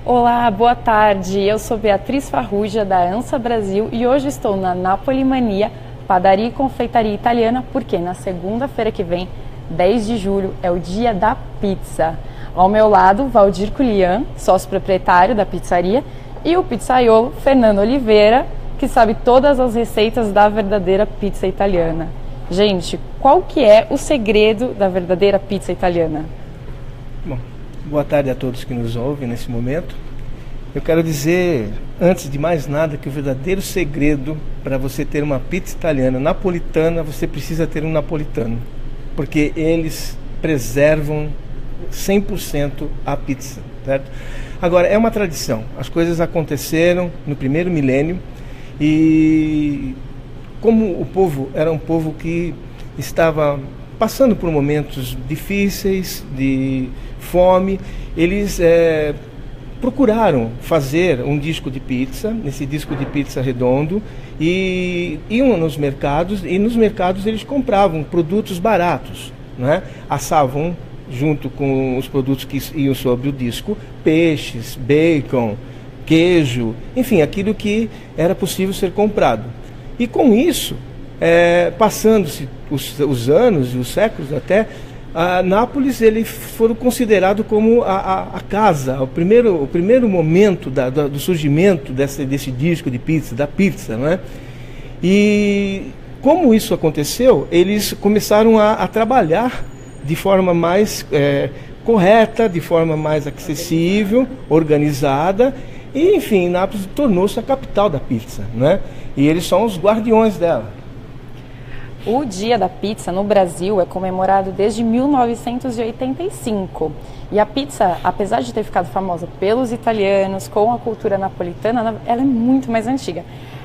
Olá, boa tarde. Eu sou Beatriz Farrugia da ANSA Brasil e hoje estou na Napoli Mania, padaria e confeitaria italiana, porque na segunda-feira que vem, 10 de julho, é o dia da pizza. Ao meu lado, Valdir Culian, sócio proprietário da pizzaria, e o pizzaiolo Fernando Oliveira, que sabe todas as receitas da verdadeira pizza italiana. Gente, qual que é o segredo da verdadeira pizza italiana? Bom, boa tarde a todos que nos ouvem nesse momento. Eu quero dizer, antes de mais nada, que o verdadeiro segredo para você ter uma pizza italiana napolitana, você precisa ter um napolitano, porque eles preservam 100% a pizza, certo? Agora, é uma tradição. As coisas aconteceram no primeiro milênio e como o povo era um povo que estava passando por momentos difíceis, de fome, eles procuraram fazer um disco de pizza, esse disco de pizza redondo, e iam nos mercados, e nos mercados eles compravam produtos baratos, né? Assavam junto com os produtos que iam sobre o disco, peixes, bacon, queijo, enfim, aquilo que era possível ser comprado. E com isso, passando-se os anos e os séculos até, a Nápoles ele foram considerados como a casa, o primeiro momento do surgimento desse disco de pizza, da pizza, não é? E como isso aconteceu, eles começaram a trabalhar de forma mais correta, de forma mais acessível, organizada, e enfim, Nápoles tornou-se a capital da pizza, né? E eles são os guardiões dela. O Dia da Pizza no Brasil é comemorado desde 1985. E a pizza, apesar de ter ficado famosa pelos italianos, com a cultura napolitana, ela é muito mais antiga.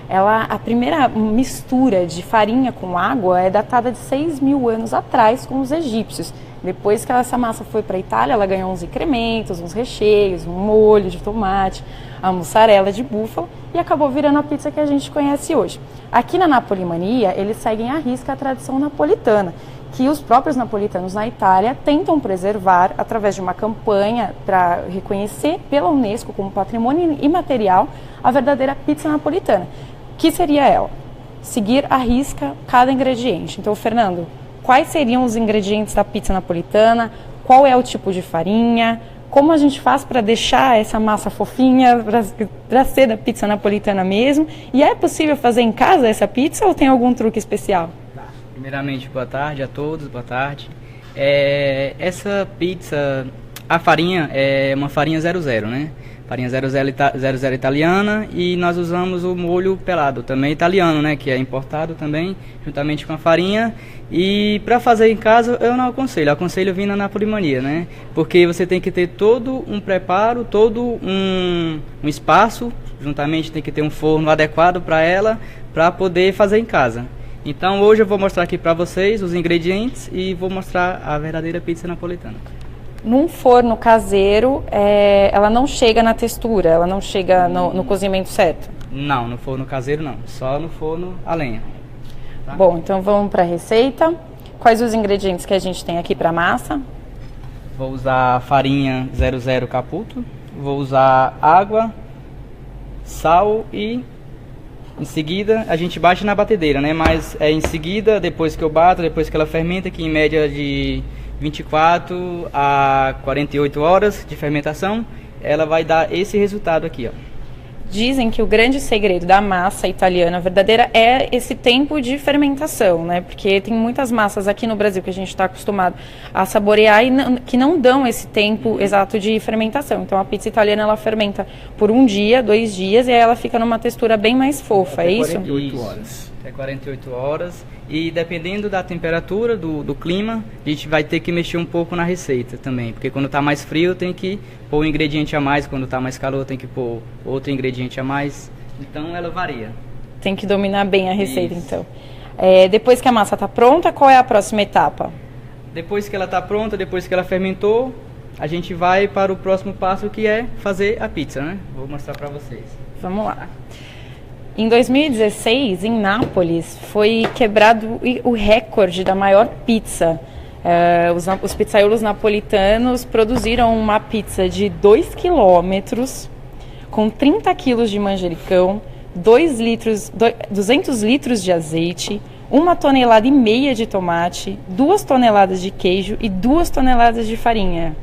A primeira mistura de farinha com água é datada de 6.000 anos atrás com os egípcios. Depois que essa massa foi para a Itália, ela ganhou uns incrementos, uns recheios, um molho de tomate, a mussarela de búfalo e acabou virando a pizza que a gente conhece hoje. Aqui na Napoli Mania, eles seguem à risca a tradição napolitana, que os próprios napolitanos na Itália tentam preservar através de uma campanha para reconhecer pela Unesco como patrimônio imaterial a verdadeira pizza napolitana. Que seria ela? Seguir à risca cada ingrediente. Então, Fernando, quais seriam os ingredientes da pizza napolitana? Qual é o tipo de farinha? Como a gente faz para deixar essa massa fofinha, para ser da pizza napolitana mesmo? E é possível fazer em casa essa pizza ou tem algum truque especial? Primeiramente, boa tarde a todos, boa tarde. Essa pizza, a farinha é uma farinha 00, né? Farinha 00 italiana, e nós usamos o molho pelado, também italiano, né? Que é importado também, juntamente com a farinha. E para fazer em casa eu não aconselho vir na Napoli Mania, né? Porque você tem que ter todo um preparo, todo um espaço, juntamente tem que ter um forno adequado para ela, para poder fazer em casa. Então hoje eu vou mostrar aqui para vocês os ingredientes e vou mostrar a verdadeira pizza napolitana. Num forno caseiro, ela não chega na textura, ela não chega no cozimento certo? Não, no forno caseiro não, só no forno a lenha. Tá? Bom, então vamos para a receita. Quais os ingredientes que a gente tem aqui para massa? Vou usar farinha 00 Caputo, vou usar água, sal e em seguida a gente bate na batedeira, né? Mas em seguida, depois que eu bato, depois que ela fermenta, que em média de 24 a 48 horas de fermentação, ela vai dar esse resultado aqui, ó. Dizem que o grande segredo da massa italiana verdadeira é esse tempo de fermentação, né? Porque tem muitas massas aqui no Brasil que a gente está acostumado a saborear e que não dão esse tempo exato de fermentação. Então a pizza italiana ela fermenta por 1 dia, 2 dias e aí ela fica numa textura bem mais fofa, é isso? 48 horas. Até 48 horas. E dependendo da temperatura, do clima, a gente vai ter que mexer um pouco na receita também. Porque quando está mais frio tem que pôr um ingrediente a mais, quando está mais calor tem que pôr outro ingrediente a mais. Então ela varia. Tem que dominar bem a receita, Isso. então. Depois que a massa está pronta, qual é a próxima etapa? Depois que ela está pronta, depois que ela fermentou, a gente vai para o próximo passo, que é fazer a pizza, né? Vou mostrar para vocês. Vamos lá. Em 2016, em Nápoles, foi quebrado o recorde da maior pizza Os pizzaiolos napolitanos produziram uma pizza de 2 quilômetros, com 30 quilos de manjericão, 200 litros de azeite, 1,5 toneladas de tomate, 2 toneladas de queijo e 2 toneladas de farinha.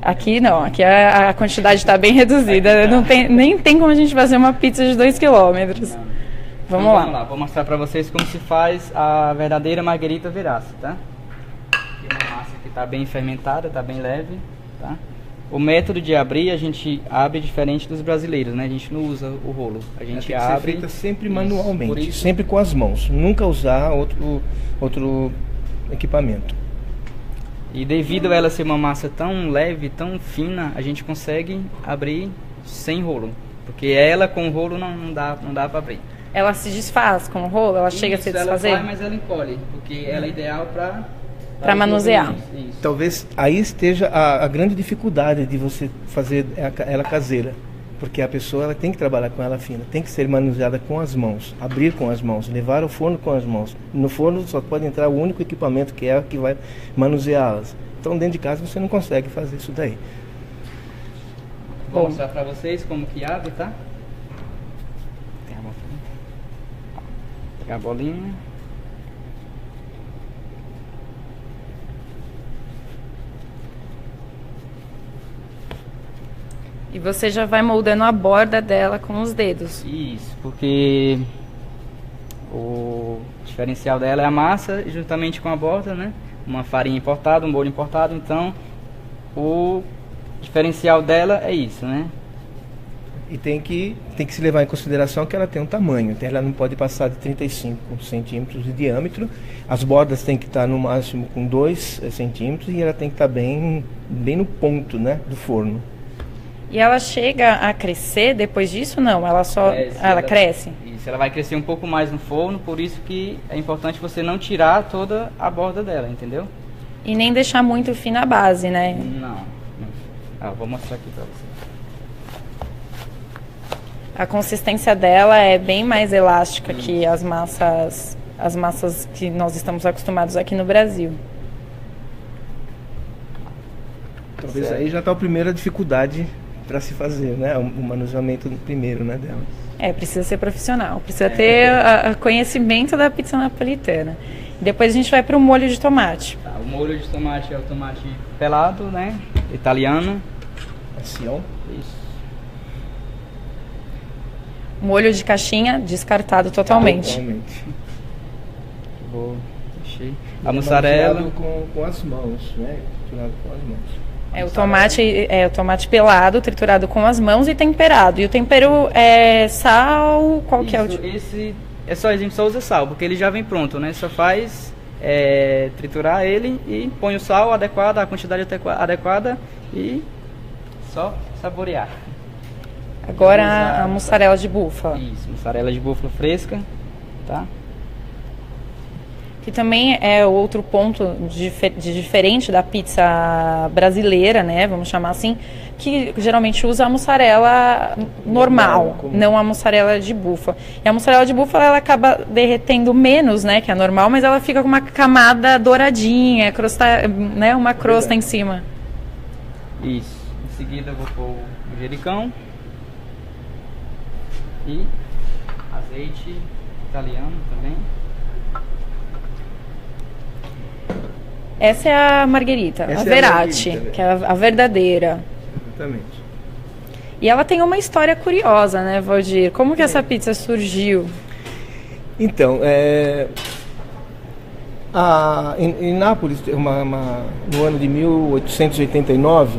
Aqui não, aqui a quantidade está bem reduzida, nem tem como a gente fazer uma pizza de 2 quilômetros. Vamos lá. Vou mostrar para vocês como se faz a verdadeira marguerita Verace, tá? Aqui uma massa que está bem fermentada, está bem leve, tá? O método de abrir, a gente abre diferente dos brasileiros, né? A gente não usa o rolo, a gente abre... Ser feita sempre manualmente, sempre com as mãos, nunca usar outro equipamento. E devido a ela ser uma massa tão leve, tão fina, a gente consegue abrir sem rolo, porque ela com o rolo não dá para abrir. Ela se desfaz com o rolo? Ela chega a se desfazer? Ela vai, mas ela encolhe, porque ela é ideal para manusear. Isso. Talvez aí esteja a grande dificuldade de você fazer ela caseira, porque a pessoa ela tem que trabalhar com ela fina, tem que ser manuseada com as mãos, abrir com as mãos, levar ao forno com as mãos. No forno só pode entrar o único equipamento que é o que vai manuseá-las. Então dentro de casa você não consegue fazer isso daí. Vou mostrar para vocês como que abre, tá? Pegar a bolinha. E você já vai moldando a borda dela com os dedos. Isso, porque o diferencial dela é a massa juntamente com a borda, né? Uma farinha importada, um molho importado, então o diferencial dela é isso, né? E tem que se levar em consideração que ela tem um tamanho, então ela não pode passar de 35 centímetros de diâmetro, as bordas têm que estar no máximo com 2 centímetros e ela tem que estar bem no ponto, né, do forno. E ela chega a crescer depois disso? Não, ela cresce? Isso, ela vai crescer um pouco mais no forno, por isso que é importante você não tirar toda a borda dela, entendeu? E nem deixar muito fina a base, né? Não. Vou mostrar aqui pra você. A consistência dela é bem mais elástica que as massas que nós estamos acostumados aqui no Brasil. Talvez aí já está a primeira dificuldade para se fazer, né? O manuseamento primeiro, né, dela. Precisa ser profissional, precisa ter conhecimento da pizza napolitana. Depois a gente vai para o molho de tomate. O molho de tomate é o tomate pelado, né? Italiano. Sion. Isso. Molho de caixinha, descartado totalmente. Deixei. A mussarela com as mãos, né? Triturado com as mãos. O tomate pelado, triturado com as mãos e temperado. E o tempero é sal, qual que é o tipo? Esse é só, a gente só usa sal, porque ele já vem pronto, né? Só faz triturar ele e põe o sal adequado, a quantidade adequada e só saborear. Agora a mussarela de búfala. Isso, mussarela de búfala fresca, tá? Que também é outro ponto de diferente da pizza brasileira, né? Vamos chamar assim, que geralmente usa a mussarela normal, não a mussarela de búfala. E a mussarela de búfala ela acaba derretendo menos, né? Que a normal, mas ela fica com uma camada douradinha, né? Uma crosta em cima. Isso. Em seguida eu vou pôr o manjericão. E azeite italiano também. Essa é a margherita, a Verati, que é a verdadeira. Exatamente. E ela tem uma história curiosa, né, Valdir? Como que essa pizza surgiu? Então, em Nápoles, no ano de 1889,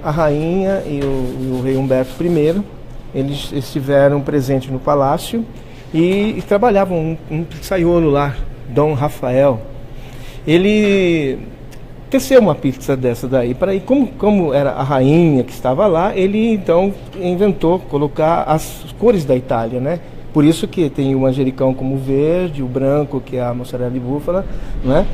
a rainha e o rei Humberto I, eles estiveram presentes no palácio e trabalhavam um pizzaiolo lá, Dom Rafael. Ele teceu uma pizza dessa daí, como era a rainha que estava lá, ele então inventou colocar as cores da Itália, né? Por isso que tem o manjericão como verde, o branco que é a mussarela de búfala, né?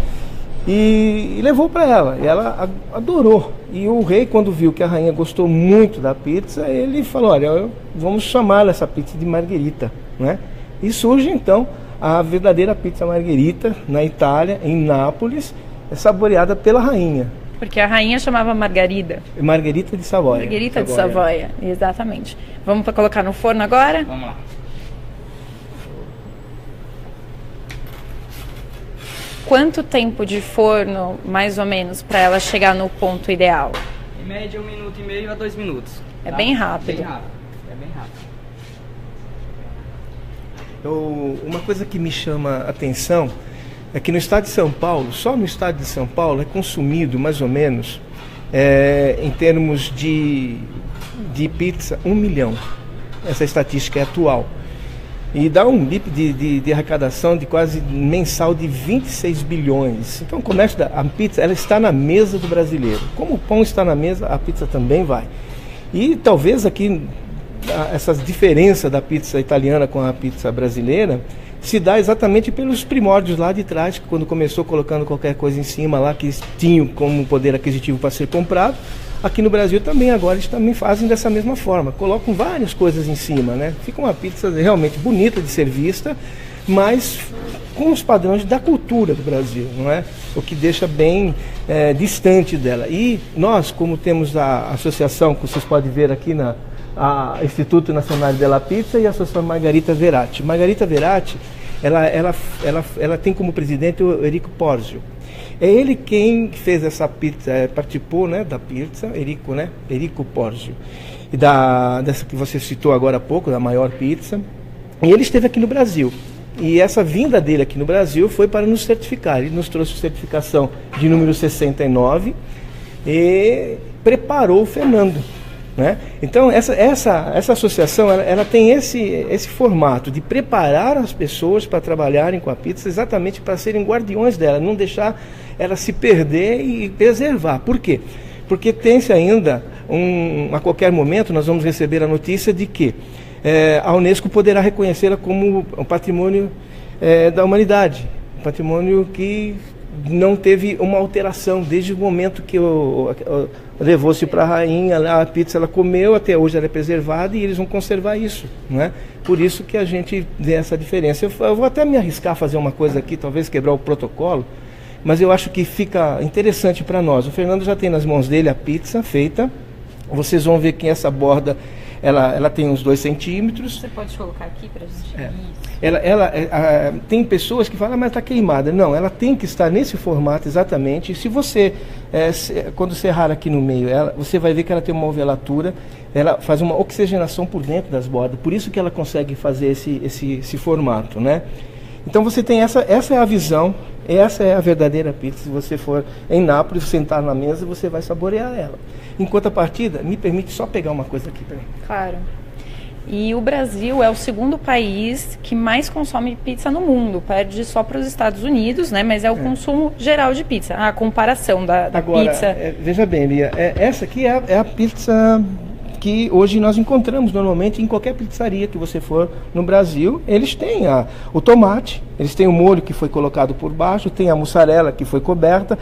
E levou para ela, e ela adorou. E o rei, quando viu que a rainha gostou muito da pizza, ele falou: olha, vamos chamar essa pizza de margherita, né? E surge então a verdadeira pizza margherita na Itália, em Nápoles, é saboreada pela rainha. Porque a rainha chamava Margarida. Margherita de Savoia. Margherita de Savoia, exatamente. Vamos para colocar no forno agora? Vamos lá. Quanto tempo de forno, mais ou menos, para ela chegar no ponto ideal? Em média, 1 minuto e meio a 2 minutos. É tá? bem rápido. Bem rápido. É bem rápido. Uma coisa que me chama a atenção é que no estado de São Paulo, só no estado de São Paulo, é consumido mais ou menos, em termos de pizza, 1 milhão. Essa estatística é atual. E dá um BIP de arrecadação de quase mensal de 26 bilhões. Então o comércio a pizza, ela está na mesa do brasileiro. Como o pão está na mesa, a pizza também vai. E talvez aqui essa diferença da pizza italiana com a pizza brasileira se dá exatamente pelos primórdios lá de trás, que quando começou colocando qualquer coisa em cima lá que tinham como poder aquisitivo para ser comprado. Aqui no Brasil também agora eles também fazem dessa mesma forma, colocam várias coisas em cima, né? Fica uma pizza realmente bonita de ser vista, mas com os padrões da cultura do Brasil, não é? O que deixa bem distante dela. E nós, como temos a associação, que vocês podem ver aqui na Instituto Nacional della Pizza e a Associação Margherita Verratti. Margherita Verratti, ela tem como presidente o Enrico Porzio. É ele quem fez essa pizza, participou, né, da pizza, Enrico Porzio, e dessa que você citou agora há pouco, da maior pizza. E ele esteve aqui no Brasil. E essa vinda dele aqui no Brasil foi para nos certificar. Ele nos trouxe certificação de número 69 e preparou o Fernando, né? Então essa associação ela tem esse formato de preparar as pessoas para trabalharem com a pizza, exatamente para serem guardiões dela, não deixar ela se perder e preservar. Por quê? Porque tem-se ainda, a qualquer momento nós vamos receber a notícia de que a Unesco poderá reconhecê-la como um patrimônio da humanidade, um patrimônio que não teve uma alteração desde o momento que levou-se para a rainha, a pizza ela comeu, até hoje ela é preservada e eles vão conservar isso, não é? Por isso que a gente vê essa diferença. Eu vou até me arriscar a fazer uma coisa aqui, talvez quebrar o protocolo, mas eu acho que fica interessante para nós. O Fernando já tem nas mãos dele a pizza feita, vocês vão ver que essa borda ela tem uns 2 centímetros. Você pode colocar aqui para a gente? Tem pessoas que falam, mas está queimada. Não, ela tem que estar nesse formato exatamente. Se você, quando serrar aqui no meio, você vai ver que ela tem uma ovelatura, ela faz uma oxigenação por dentro das bordas. Por isso que ela consegue fazer esse formato, né? Então você tem essa é a visão, essa é a verdadeira pizza. Se você for em Nápoles, sentar na mesa, você vai saborear ela. Em contrapartida, me permite só pegar uma coisa aqui para mim. Claro. E o Brasil é o segundo país que mais consome pizza no mundo, perde só para os Estados Unidos, né? Mas é o consumo geral de pizza, a comparação da Agora, pizza. Veja bem, Lia, essa aqui é a pizza que hoje nós encontramos normalmente em qualquer pizzaria que você for no Brasil. Eles têm o tomate, eles têm o molho que foi colocado por baixo, tem a mussarela que foi coberta,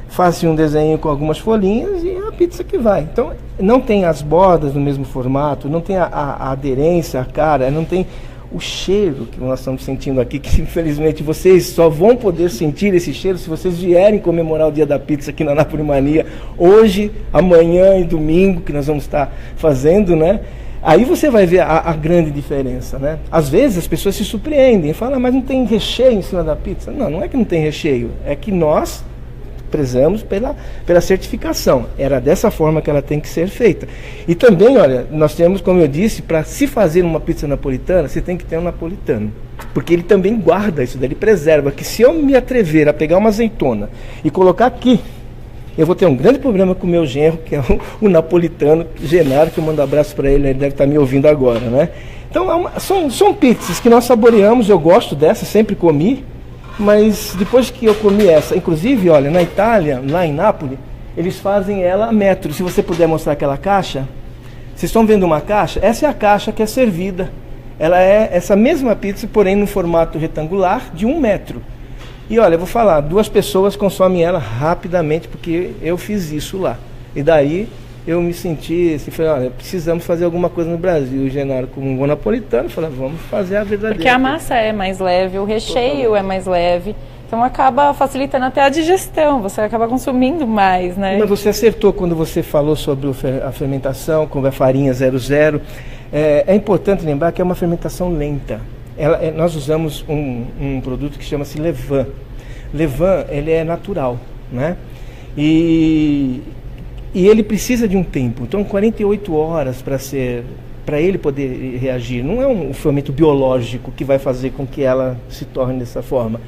faz um desenho com algumas folhinhas e é a pizza que vai. Então, não tem as bordas no mesmo formato, não tem a aderência, a cara, não tem o cheiro que nós estamos sentindo aqui, que infelizmente vocês só vão poder sentir esse cheiro se vocês vierem comemorar o Dia da Pizza aqui na Napoli Mania, hoje, amanhã e domingo, que nós vamos estar fazendo, né? Aí você vai ver a grande diferença, né? Às vezes as pessoas se surpreendem, falam, mas não tem recheio em cima da pizza. Não é que não tem recheio, é que nós prezamos pela certificação. Era dessa forma que ela tem que ser feita. E também, olha, nós temos, como eu disse, para se fazer uma pizza napolitana, você tem que ter um napolitano. Porque ele também guarda isso daí, ele preserva. Que se eu me atrever a pegar uma azeitona e colocar aqui, eu vou ter um grande problema com o meu genro, que é o napolitano, Genaro, que eu mando um abraço para ele, ele deve estar me ouvindo agora, né? Então, são pizzas que nós saboreamos, eu gosto dessa, sempre comi. Mas depois que eu comi essa, inclusive, olha, na Itália, lá em Nápoles, eles fazem ela a metro. Se você puder mostrar aquela caixa, vocês estão vendo uma caixa? Essa é a caixa que é servida. Ela é essa mesma pizza, porém no formato retangular de 1 metro. E olha, eu vou falar, 2 pessoas consomem ela rapidamente, porque eu fiz isso lá. E daí eu me senti assim, falei, olha, precisamos fazer alguma coisa no Brasil. O Genaro, como um bom napolitano, falou, vamos fazer a verdadeira. Porque a massa é mais leve, o recheio é mais leve, então acaba facilitando até a digestão, você acaba consumindo mais, né? Mas você acertou quando você falou sobre a fermentação, como a farinha 00. É importante lembrar que é uma fermentação lenta. Nós usamos um produto que chama-se levain. Levain, ele é natural, né? E ele precisa de um tempo. Então, 48 horas para ele poder reagir. Não é um fermento biológico que vai fazer com que ela se torne dessa forma.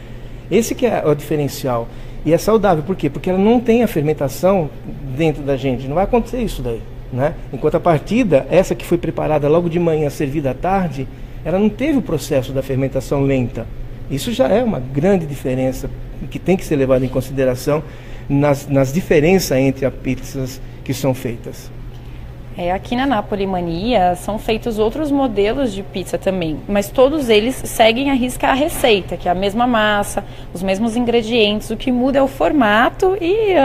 Esse que é o diferencial. E é saudável. Por quê? Porque ela não tem a fermentação dentro da gente. Não vai acontecer isso daí, né? Enquanto a partida, essa que foi preparada logo de manhã, servida à tarde, ela não teve o processo da fermentação lenta. Isso já é uma grande diferença que tem que ser levada em consideração nas diferenças entre as pizzas que são feitas. Aqui na Napoli Mania são feitos outros modelos de pizza também, mas todos eles seguem à risca a receita, que é a mesma massa, os mesmos ingredientes, o que muda é o formato e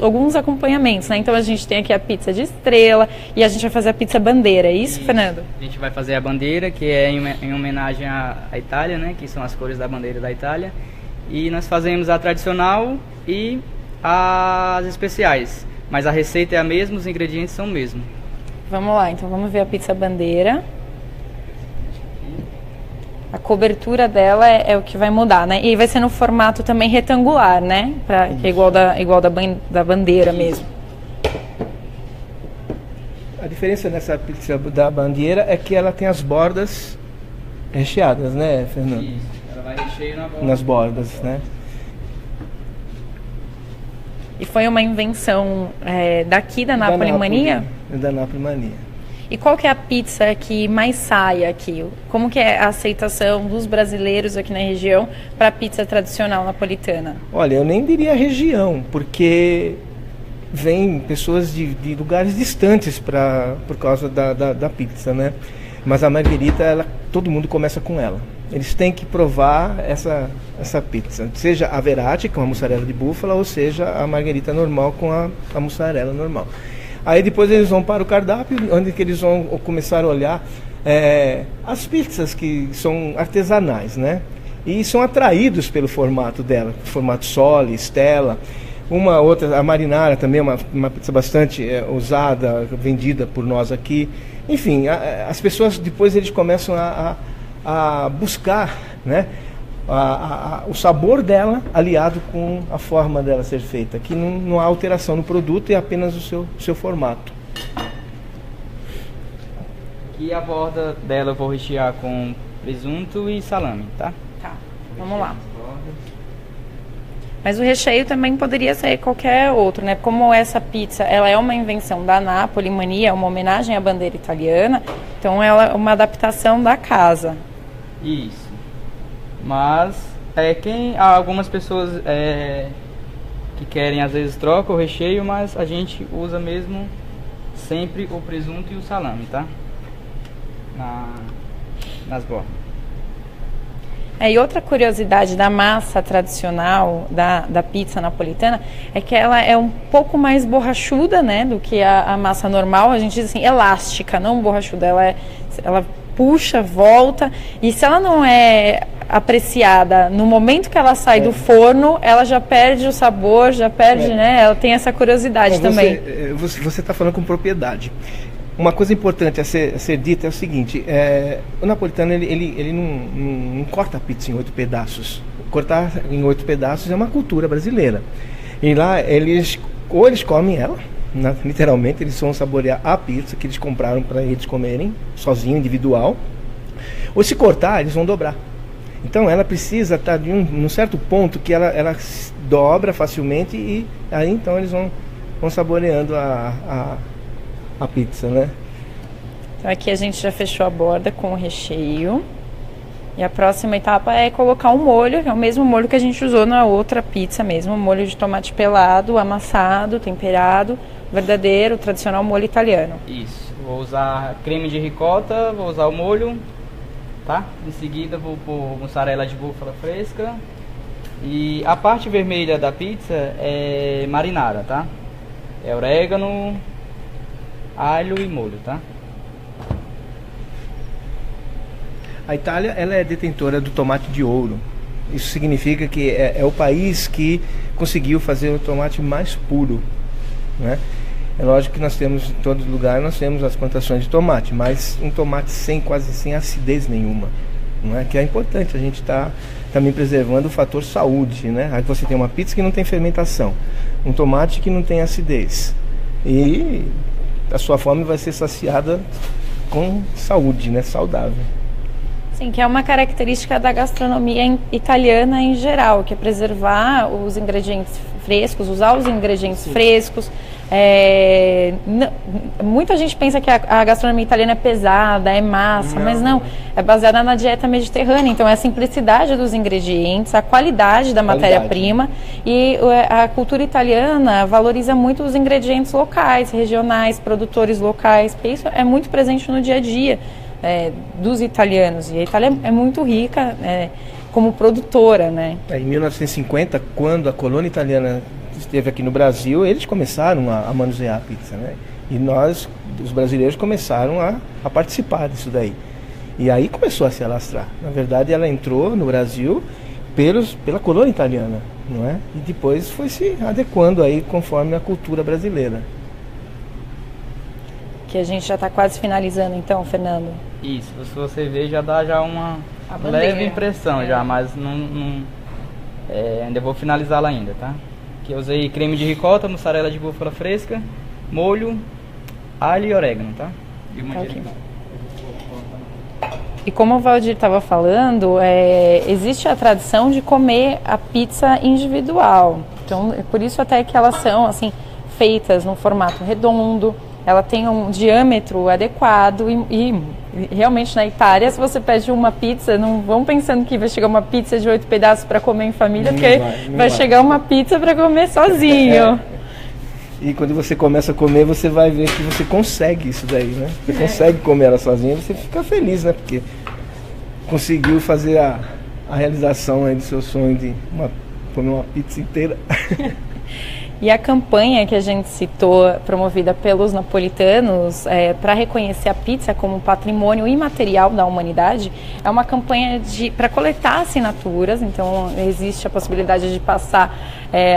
alguns acompanhamentos, né? Então a gente tem aqui a pizza de estrela e a gente vai fazer a pizza bandeira, é isso, Fernando? A gente vai fazer a bandeira, que é em homenagem à Itália, né? Que são as cores da bandeira da Itália. E nós fazemos a tradicional e as especiais. Mas a receita é a mesma, os ingredientes são os mesmos. Vamos lá, então vamos ver a pizza bandeira. A cobertura dela é o que vai mudar, né? E vai ser no formato também retangular, né? Que é igual da bandeira mesmo. A diferença nessa pizza da bandeira é que ela tem as bordas recheadas, né, Fernando? Isso, ela vai recheio nas bordas, né? E foi uma invenção daqui da Napoli Mania? Da Napoli Mania. E qual que é a pizza que mais sai aqui? Como que é a aceitação dos brasileiros aqui na região para a pizza tradicional napolitana? Olha, eu nem diria região, porque vem pessoas de lugares distantes por causa da pizza, né? Mas a margherita, todo mundo começa com ela. Eles têm que provar essa pizza, seja a Verratti com a mussarela de búfala, ou seja a margherita normal com a mussarela normal. Aí depois eles vão para o cardápio, onde que eles vão começar a olhar as pizzas que são artesanais, né? E são atraídos pelo formato dela, formato Sole, Stella. Uma outra, a marinara também é uma pizza bastante usada, vendida por nós aqui. Enfim, as pessoas depois eles começam a buscar, né, o sabor dela aliado com a forma dela ser feita. Aqui não há alteração no produto, é apenas o seu formato. Aqui a borda dela eu vou rechear com presunto e salame, tá? Tá, vamos lá. Mas o recheio também poderia ser qualquer outro, né? Como essa pizza, ela é uma invenção da Napoli Mania, é uma homenagem à bandeira italiana, então ela é uma adaptação da casa. Isso. Mas algumas pessoas que querem, às vezes trocam o recheio, mas a gente usa mesmo sempre o presunto e o salame, tá? Nas bordas. E outra curiosidade da massa tradicional da pizza napolitana é que ela é um pouco mais borrachuda, né, do que a massa normal. A gente diz assim, elástica, não borrachuda. Ela puxa, volta, e se ela não é apreciada no momento que ela sai do forno, ela já perde o sabor, já perde, né? Ela tem essa curiosidade também. Você está falando com propriedade. Uma coisa importante a ser dita é o seguinte, o napolitano ele não corta a pizza em 8 pedaços. Cortar em 8 pedaços é uma cultura brasileira. E lá eles comem ela, né? Literalmente eles vão saborear a pizza que eles compraram para eles comerem, sozinho, individual. Ou se cortar, eles vão dobrar. Então ela precisa estar de um certo ponto que ela dobra facilmente e aí então eles vão saboreando a pizza, né? Então aqui a gente já fechou a borda com o recheio. E a próxima etapa é colocar o molho, que é o mesmo molho que a gente usou na outra pizza mesmo, molho de tomate pelado, amassado, temperado, verdadeiro, tradicional molho italiano. Isso. Vou usar creme de ricota, vou usar o molho, tá? Em seguida vou pôr mussarela de búfala fresca. E a parte vermelha da pizza é marinara, tá? É orégano, alho e molho, tá? A Itália, ela é detentora do tomate de ouro. Isso significa que é o país que conseguiu fazer o tomate mais puro, né? É lógico que nós temos em todo lugar, nós temos as plantações de tomate, mas um tomate quase sem acidez nenhuma, não é? Que é importante a gente estar também preservando o fator saúde, né? Aí você tem uma pizza que não tem fermentação, um tomate que não tem acidez, e a sua fome vai ser saciada com saúde, né? Saudável. Sim, que é uma característica da gastronomia italiana em geral, que é preservar os ingredientes frescos, usar os ingredientes frescos. Muita gente pensa que a gastronomia italiana é pesada, é massa, mas não, é baseada na dieta mediterrânea. Então é a simplicidade dos ingredientes, a qualidade da matéria-prima, e a cultura italiana valoriza muito os ingredientes locais, regionais, produtores locais, porque isso é muito presente no dia a dia dos italianos, e a Itália é muito rica como produtora, né? Em 1950, quando a colônia italiana esteve aqui no Brasil, eles começaram a manusear a pizza, né? E nós, os brasileiros, começaram a participar disso daí. E aí começou a se alastrar. Na verdade, ela entrou no Brasil pela colônia italiana, não é? E depois foi se adequando aí conforme a cultura brasileira. Que a gente já está quase finalizando, então, Fernando. Isso, se você ver, já dá uma leve impressão já, mas ainda vou finalizá-la ainda, tá? Aqui eu usei creme de ricota, mussarela de búfala fresca, molho, alho e orégano, tá? E uma E como o Valdir estava falando, existe a tradição de comer a pizza individual. Então, é por isso até que elas são assim feitas no formato redondo. Ela tem um diâmetro adequado e realmente na Itália, se você pede uma pizza, não vão pensando que vai chegar uma pizza de 8 pedaços para comer em família, porque vai chegar uma pizza para comer sozinho. E quando você começa a comer, você vai ver que você consegue isso daí, né? Você consegue comer ela sozinha, você fica feliz, né? Porque conseguiu fazer a realização aí do seu sonho de comer uma pizza inteira. E a campanha que a gente citou, promovida pelos napolitanos, para reconhecer a pizza como patrimônio imaterial da humanidade, é uma campanha para coletar assinaturas. Então, existe a possibilidade de passar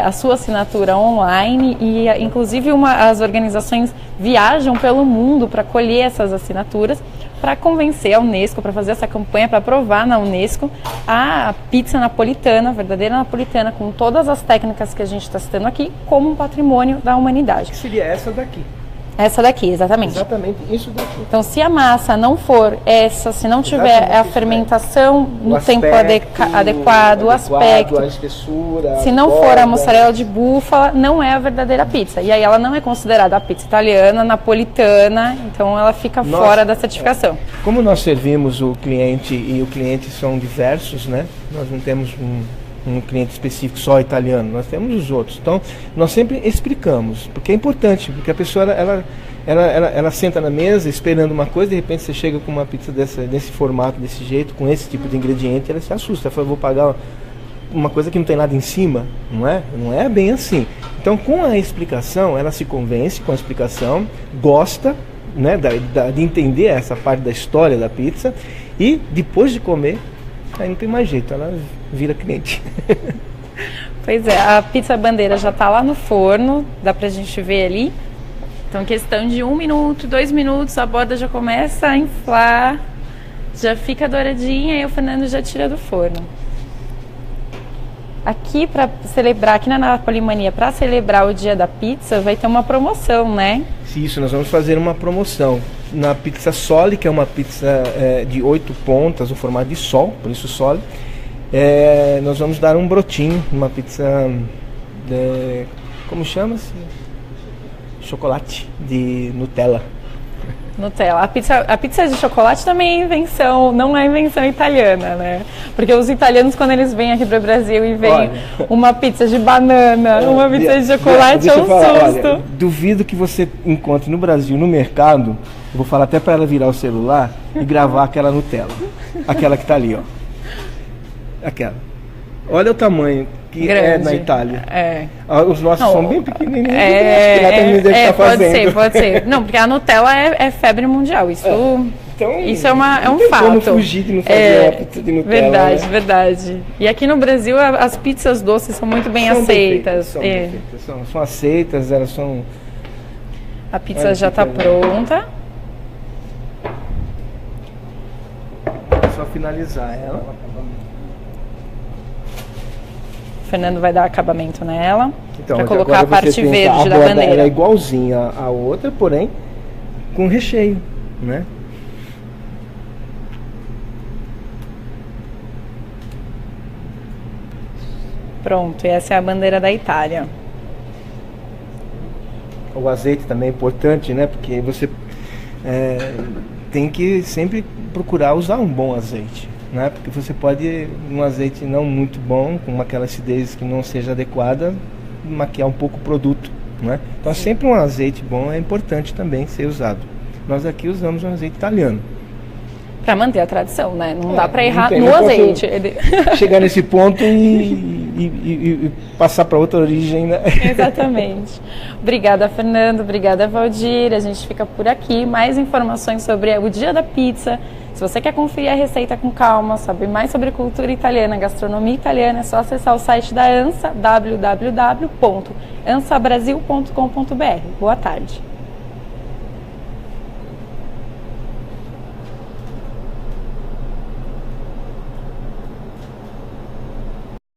a sua assinatura online e, inclusive, as organizações viajam pelo mundo para colher essas assinaturas, para convencer a Unesco, para fazer essa campanha, para aprovar na Unesco a pizza napolitana, a verdadeira napolitana, com todas as técnicas que a gente está citando aqui, como um patrimônio da humanidade. Que seria essa daqui. Essa daqui, exatamente. Exatamente isso daqui. Então, se a massa não for essa, se não tiver a fermentação no tempo adequado, o aspecto, a espessura, se não for a mussarela de búfala, não é a verdadeira pizza. E aí ela não é considerada a pizza italiana, napolitana, então ela fica fora da certificação. Como nós servimos o cliente e o cliente são diversos, né? Nós não temos um cliente específico só italiano, nós temos os outros. Então, nós sempre explicamos, porque é importante, porque a pessoa, ela senta na mesa esperando uma coisa, de repente você chega com uma pizza desse formato, desse jeito, com esse tipo de ingrediente, ela se assusta, fala, vou pagar uma coisa que não tem nada em cima, não é? Não é bem assim. Então, com a explicação, ela se convence com a explicação, gosta, né, de entender essa parte da história da pizza, e depois de comer, aí não tem mais jeito, ela vira cliente. Pois é, a pizza bandeira já está lá no forno, dá pra gente ver ali. Então, questão de 1 minuto, 2 minutos, a borda já começa a inflar, já fica douradinha e o Fernando já tira do forno. Aqui, para celebrar, aqui na Napolimania, para celebrar o dia da pizza, vai ter uma promoção, né? Isso, nós vamos fazer uma promoção na pizza Sole, que é uma pizza de 8 pontas, o formato de sol, por isso Sole. Nós vamos dar um brotinho, uma pizza como chama-se? Chocolate de Nutella. Nutella. A pizza de chocolate também é invenção, não é invenção italiana, né? Porque os italianos, quando eles vêm aqui para o Brasil e veem uma pizza de banana, uma pizza de chocolate, é um susto. Olha, duvido que você encontre no Brasil, no mercado, eu vou falar até para ela virar o celular e gravar aquela Nutella. Aquela que está ali, ó. Aquela. Olha o tamanho que grande. é na Itália. É. Os nossos são bem pequenininhos. É, lá também deve estar pode fazendo. ser, pode ser. Não, porque a Nutella é febre mundial. Isso, Então, isso é um não tem fato. como fugir de não fazer uma pizza de Nutella. Verdade, né? verdade. E aqui no Brasil as pizzas doces são muito bem São aceitas. São bem feitas, são aceitas, elas são... A pizza já está pronta. É só finalizar ela. O Fernando vai dar acabamento nela. Então, para colocar a agora você parte tem verde da borda, bandeira. ela é igualzinha à outra, porém com recheio, né? Pronto, e essa é a bandeira da Itália. O azeite também é importante, né? Porque você tem que sempre procurar usar um bom azeite, né? Porque você pode, um azeite não muito bom, com aquela acidez que não seja adequada, maquiar um pouco o produto, né? Então sempre um azeite bom é importante também ser usado. Nós aqui usamos um azeite italiano. Para manter a tradição, né? Não dá para errar tem, no azeite. Chegar nesse ponto e passar para outra origem, né? Exatamente. Obrigada, Fernando. Obrigada, Valdir. A gente fica por aqui. Mais informações sobre o Dia da Pizza. Se você quer conferir a receita com calma, saber mais sobre cultura italiana, gastronomia italiana, é só acessar o site da ANSA, www.ansabrasil.com.br. Boa tarde.